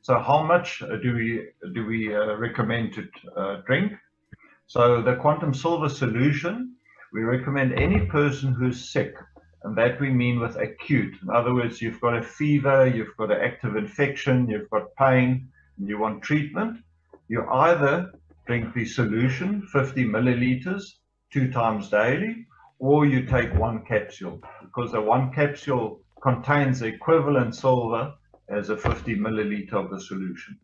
So how much do we recommend to drink? So the Quantum.Silver solution, we recommend any person who's sick, and that we mean with acute. In other words, you've got a fever, you've got an active infection, you've got pain, and you want treatment. You either drink the solution, 50 milliliters, 2 times daily, or you take one capsule, because the one capsule contains the equivalent silver as a 50 milliliter of the solution.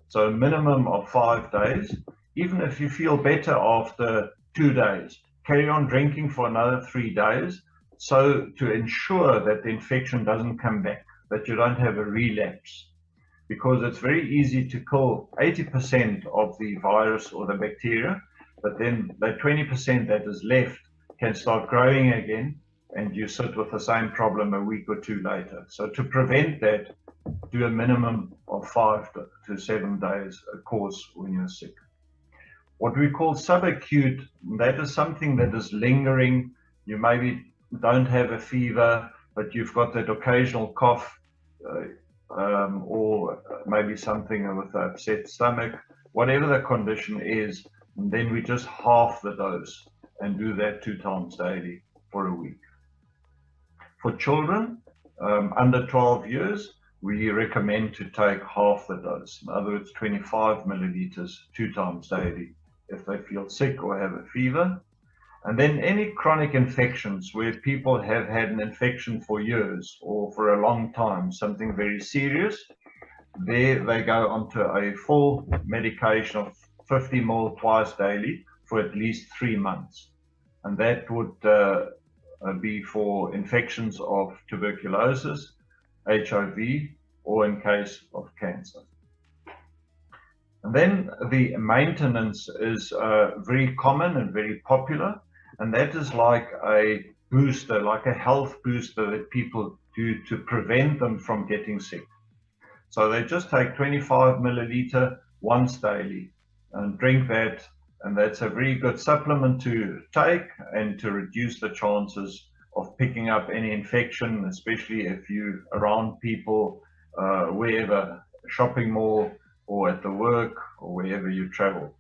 So a minimum of 5 days. Even if you feel better after 2 days, carry on drinking for another 3 days, so to ensure that the infection doesn't come back, that you don't have a relapse. Because it's very easy to kill 80% of the virus or the bacteria, but then the 20% that is left can start growing again, and you sit with the same problem a week or two later. So to prevent that, do a minimum of 5 to 7 days a course when you're sick. What we call subacute, that is something that is lingering. You maybe don't have a fever, but you've got that occasional cough, or maybe something with an upset stomach, whatever the condition is, and then we just half the dose and do that 2 times daily for a week. For children under 12 years, we recommend to take half the dose. In other words, 25 milliliters 2 times daily if they feel sick or have a fever. And then any chronic infections where people have had an infection for years or for a long time, something very serious, there they go onto a full medication of 50 ml twice daily for at least 3 months. And that would be for infections of tuberculosis, HIV, or in case of cancer. And then the maintenance is very common and very popular, and that is like a booster, like a health booster that people do to prevent them from getting sick. So they just take 25 milliliter once daily and drink that, and that's a very good supplement to take and to reduce the chances of picking up any infection, especially if you're around people, wherever, shopping mall or at the work or wherever you travel.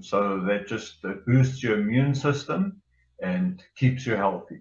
So that just boosts your immune system and keeps you healthy.